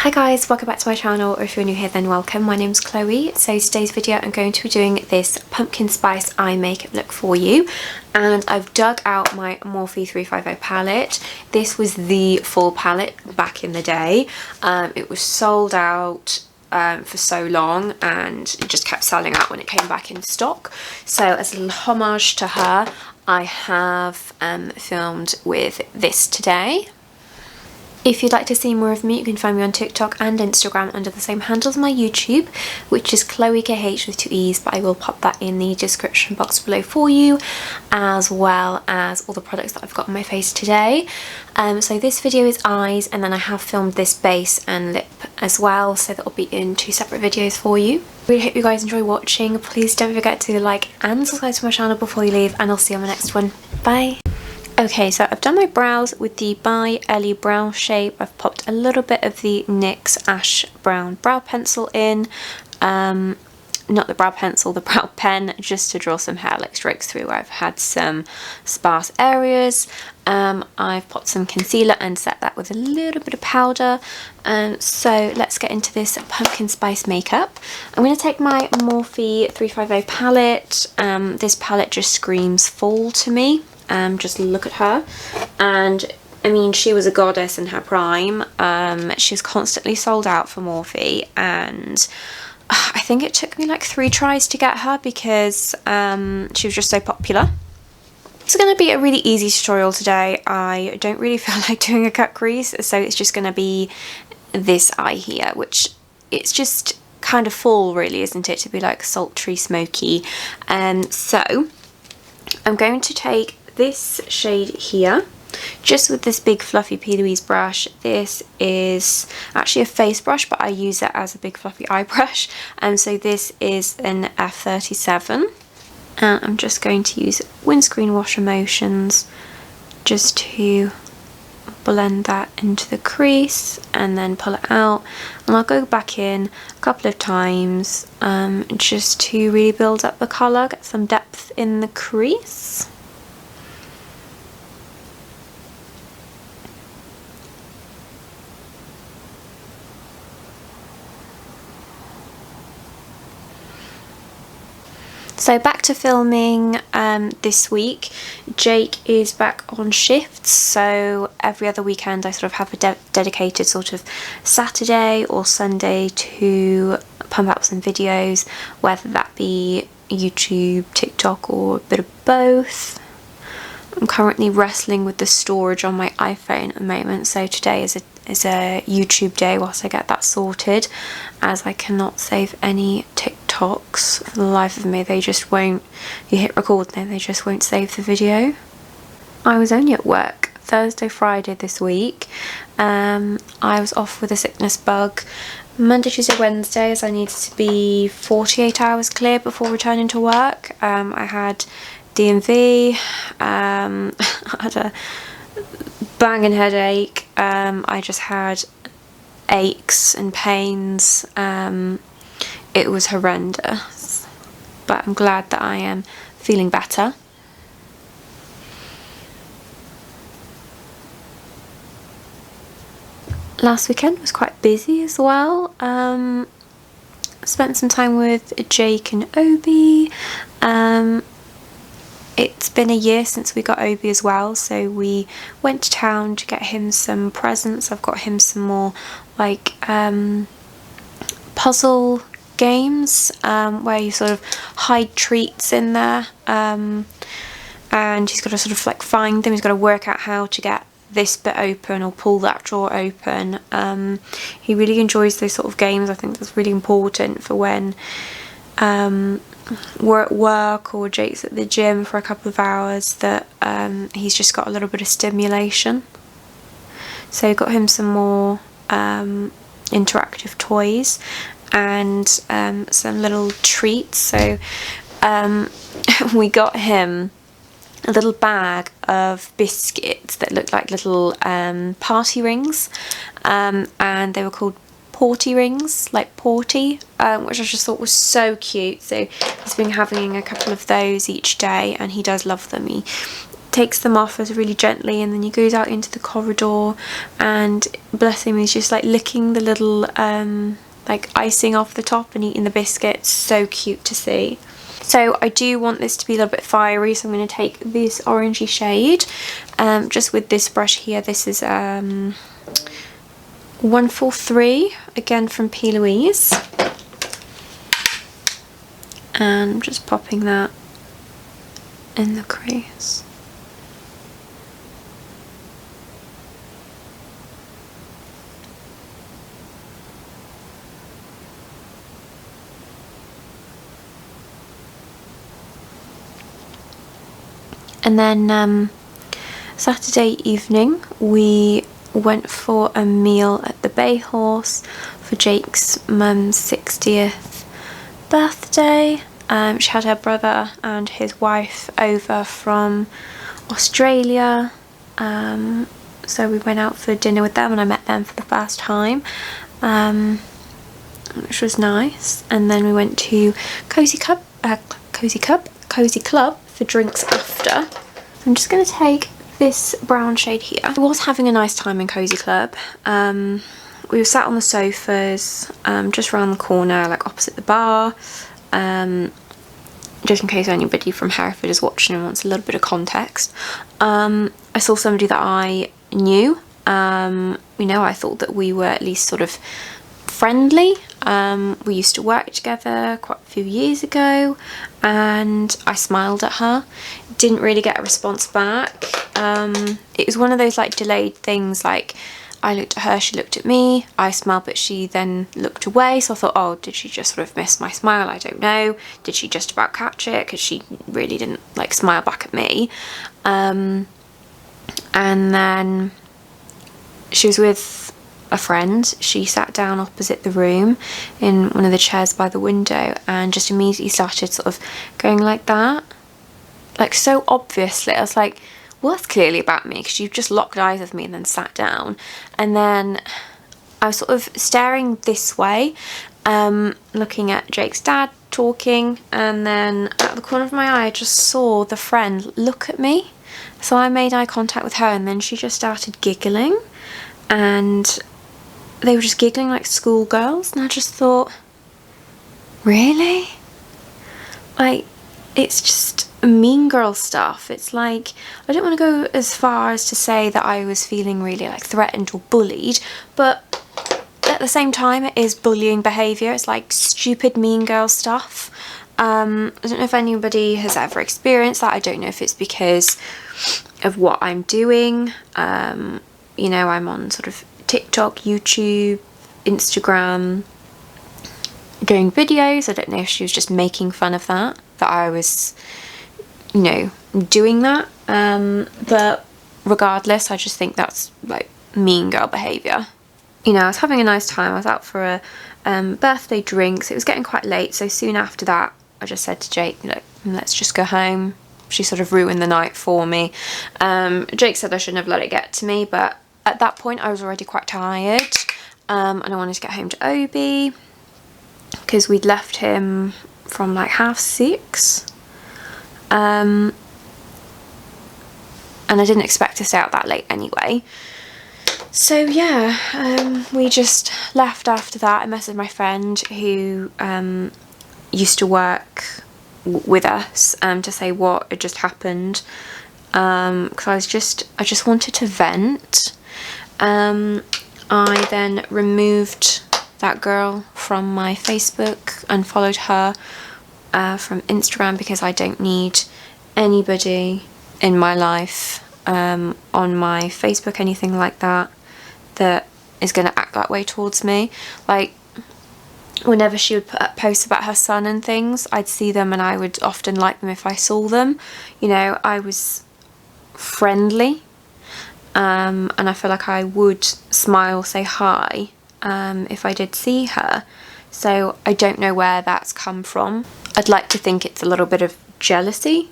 Hi guys, welcome back to my channel, or if you're new here then welcome. My name's Chloe. So today's video I'm going to be doing this pumpkin spice eye makeup look for you, and I've dug out my Morphe 350 palette. This was the full palette back in the day. It was sold out for so long and it just kept selling out when it came back in stock. So as a little homage to her, I have filmed with this today. If you'd like to see more of me, you can find me on TikTok and Instagram under the same handle as my YouTube, which is ChloeKH with 2 E's, but I will pop that in the description box below for you, as well as all the products that I've got on my face today. So this video is eyes, and then I have filmed this base and lip as well, so that will be in 2 separate videos for you. Really hope you guys enjoy watching. Please don't forget to like and subscribe to my channel before you leave, and I'll see you on the next one. Bye! Okay, so I've done my brows with the by Ellie brow shape. I've popped a little bit of the NYX Ash Brown brow pencil in. Not the brow pencil, the brow pen, just to draw some hair-like strokes through where I've had some sparse areas. I've popped some concealer and set that with a little bit of powder. So let's get into this pumpkin spice makeup. I'm going to take my Morphe 350 palette. This palette just screams fall to me. Just look at her, and I mean, she was a goddess in her prime. She was constantly sold out for Morphe, and I think it took me like 3 tries to get her because she was just so popular. It's going to be a really easy tutorial today. I don't really feel like doing a cut crease, so it's just going to be this eye here, which it's just kind of fall really, isn't it, to be like sultry, smoky. So I'm going to take this shade here, just with this big fluffy P. Louise brush. This is actually a face brush, but I use it as a big fluffy eye brush. So this is an F37, and I'm just going to use windscreen washer motions just to blend that into the crease and then pull it out. And I'll go back in a couple of times just to really build up the colour, get some depth in the crease. So back to filming this week. Jake is back on shifts, so every other weekend I sort of have a dedicated sort of Saturday or Sunday to pump out some videos, whether that be YouTube, TikTok, or a bit of both. I'm currently wrestling with the storage on my iPhone at the moment, so today is a YouTube day whilst I get that sorted, as I cannot save any TikToks for the life of me. They just won't, you hit record and they just won't save the video. I was only at work Thursday, Friday this week. I was off with a sickness bug Monday, Tuesday, Wednesday, as I needed to be 48 hours clear before returning to work. I had DMV, I had a banging headache. I just had aches and pains. It was horrendous, but I'm glad that I am feeling better. Last weekend was quite busy as well. Spent some time with Jake and Obi. It's been a year since we got Obi as well, so we went to town to get him some presents. I've got him some more like puzzle games where you sort of hide treats in there, and he's got to sort of like find them. He's got to work out how to get this bit open or pull that drawer open. He really enjoys those sort of games. I think that's really important for when we're at work or Jake's at the gym for a couple of hours, that he's just got a little bit of stimulation. So got him some more interactive toys and some little treats. So we got him a little bag of biscuits that looked like little party rings, and they were called Porty rings, like Porty, which I just thought was so cute. So he's been having a couple of those each day, and he does love them. He takes them off as really gently, and then he goes out into the corridor, and bless him, he's just like licking the little like icing off the top and eating the biscuits. So cute to see. So I do want this to be a little bit fiery, so I'm going to take this orangey shade just with this brush here. This is 143, again from P. Louise, and I'm just popping that in the crease. And then Saturday evening we went for a meal at the Bay Horse for Jake's mum's 60th birthday. She had her brother and his wife over from Australia, so we went out for dinner with them and I met them for the first time, which was nice. And then we went to Cozy Club for drinks after. I'm just going to take this brown shade here. I was having a nice time in Cozy Club. We were sat on the sofas just around the corner, like opposite the bar. Just in case anybody from Hereford is watching and wants a little bit of context. I saw somebody that I knew. You know, I thought that we were at least sort of friendly. We used to work together quite a few years ago, and I smiled at her. Didn't really get a response back. It was one of those like delayed things, like I looked at her, she looked at me, I smiled but she then looked away, so I thought, oh, did she just sort of miss my smile? I don't know. Did she just about catch it? Because she really didn't like smile back at me. And then she was with a friend. She sat down opposite the room in one of the chairs by the window and just immediately started sort of going like that, like so obviously. I was like, well, that's clearly about me, because you just locked eyes with me and then sat down. And then I was sort of staring this way, looking at Jake's dad talking, and then out the corner of my eye I just saw the friend look at me, so I made eye contact with her, and then she just started giggling, and they were just giggling like schoolgirls, and I just thought, really? Like, it's just mean girl stuff. It's like, I don't want to go as far as to say that I was feeling really like threatened or bullied, but at the same time it is bullying behaviour. It's like stupid mean girl stuff. I don't know if anybody has ever experienced that. I don't know if it's because of what I'm doing. You know, I'm on sort of TikTok, YouTube, Instagram, doing videos. I don't know if she was just making fun of that I was, you know, doing that. But regardless, I just think that's like mean girl behaviour. You know, I was having a nice time. I was out for a birthday drinks. It was getting quite late, so soon after that I just said to Jake, look, let's just go home. She sort of ruined the night for me. Jake said I shouldn't have let it get to me, but at that point I was already quite tired, and I wanted to get home to Obi because we'd left him from like 6:30, and I didn't expect to stay out that late anyway. So yeah, we just left after that. I messaged my friend who used to work with us to say what had just happened, because I just wanted to vent. I then removed that girl from my Facebook, unfollowed her from Instagram, because I don't need anybody in my life on my Facebook, anything like that, that is going to act that way towards me. Like, whenever she would put up posts about her son and things, I'd see them and I would often like them if I saw them. You know, I was friendly, and I feel like I would smile, say hi, if I did see her. So I don't know where that's come from. I'd like to think it's a little bit of jealousy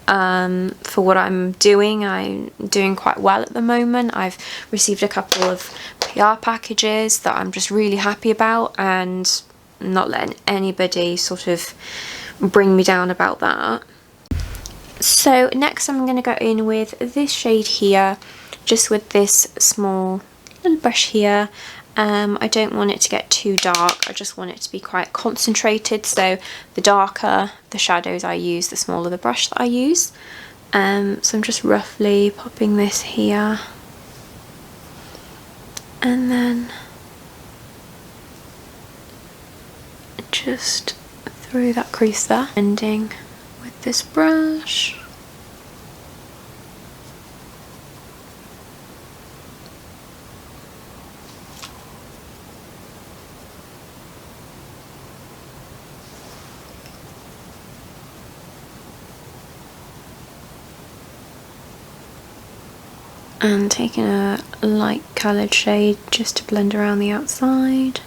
for what I'm doing. I'm doing quite well at the moment. I've received a couple of PR packages that I'm just really happy about, and not letting anybody sort of bring me down about that. So next I'm going to go in with this shade here, just with this small little brush here. I don't want it to get too dark, I just want it to be quite concentrated, so the darker the shadows I use, the smaller the brush that I use. So I'm just roughly popping this here, and then just through that crease there, ending with this brush. And taking a light coloured shade just to blend around the outside.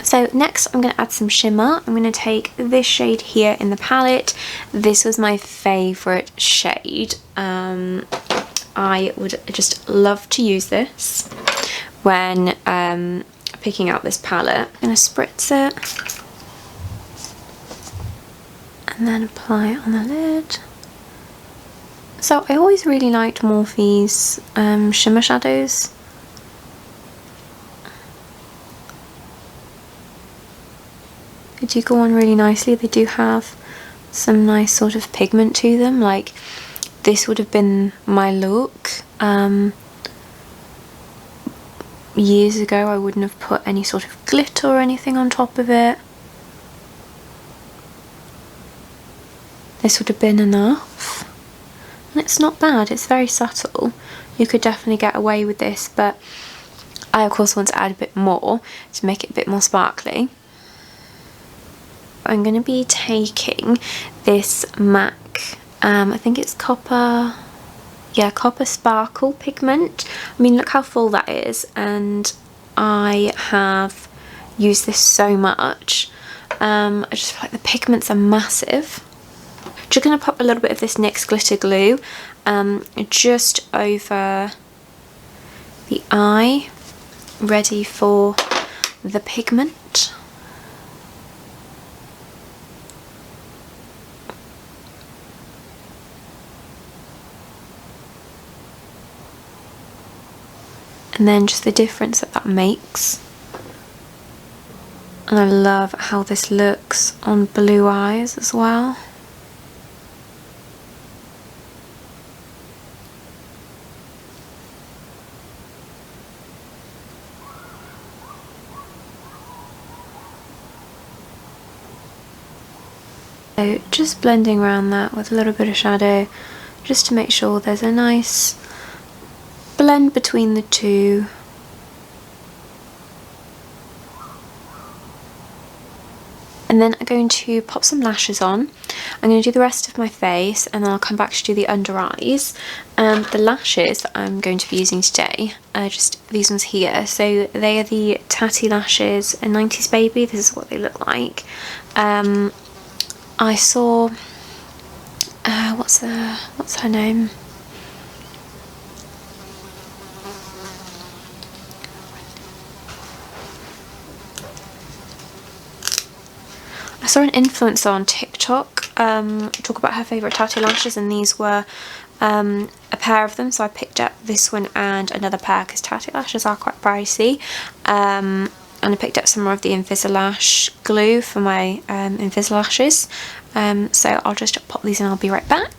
So next I'm going to add some shimmer. I'm going to take this shade here in the palette. This was my favourite shade. I would just love to use this when picking out this palette. I'm going to spritz it and then apply it on the lid. So I always really liked Morphe's shimmer shadows. They do go on really nicely. They do have some nice sort of pigment to them. Like, this would have been my look. Years ago I wouldn't have put any sort of glitter or anything on top of it. This would have been enough. And it's not bad, it's very subtle. You could definitely get away with this, but I of course want to add a bit more to make it a bit more sparkly. I'm going to be taking this MAC, I think it's copper sparkle pigment. I mean, look how full that is, and I have used this so much. I just feel like the pigments are massive. Just going to pop a little bit of this NYX Glitter glue just over the eye, ready for the pigment. And then just the difference that makes. And I love how this looks on blue eyes as well. So just blending around that with a little bit of shadow, just to make sure there's a nice blend between the two. And then I'm going to pop some lashes on. I'm going to do the rest of my face and then I'll come back to do the under eyes. The lashes that I'm going to be using today are just these ones here. So they are the Tatti lashes in 90s Baby. This is what they look like. I saw what's her name? I saw an influencer on TikTok talk about her favourite Tatti lashes, and these were a pair of them, so I picked up this one and another pair because Tatti lashes are quite pricey. And I picked up some more of the Invisalash glue for my Invisalashes. So I'll just pop these in, I'll be right back.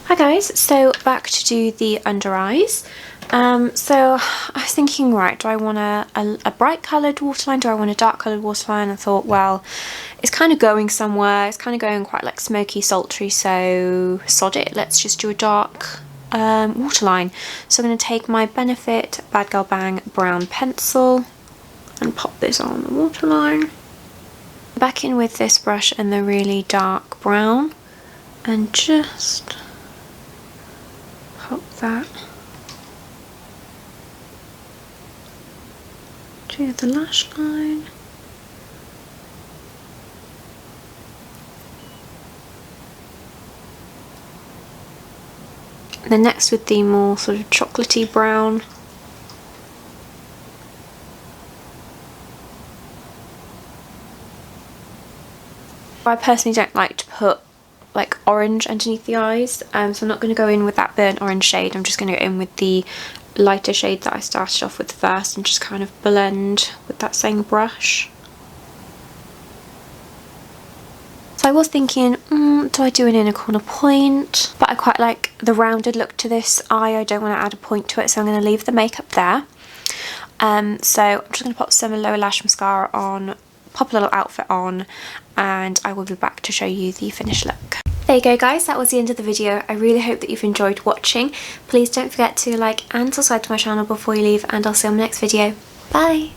Hi guys, so back to do the under eyes. So I was thinking, right, do I want a bright coloured waterline, do I want a dark coloured waterline? I thought, well, it's kind of going somewhere, it's kind of going quite like smoky, sultry, so sod it, let's just do a dark waterline. So I'm going to take my Benefit Bad Girl Bang brown pencil and pop this on the waterline. Back in with this brush and the really dark brown, and just pop that to the lash line. And then next with the more sort of chocolatey brown, I personally don't like to put like orange underneath the eyes, so I'm not going to go in with that burnt orange shade. I'm just going to go in with the lighter shade that I started off with first and just kind of blend with that same brush. So I was thinking, do I do an inner corner point? But I quite like the rounded look to this eye. I don't want to add a point to it, so I'm going to leave the makeup there. So I'm just going to pop some lower lash mascara on, pop a little outfit on, and I will be back to show you the finished look. There you go guys, that was the end of the video. I really hope that you've enjoyed watching. Please don't forget to like and subscribe to my channel before you leave, and I'll see you on my next video. Bye!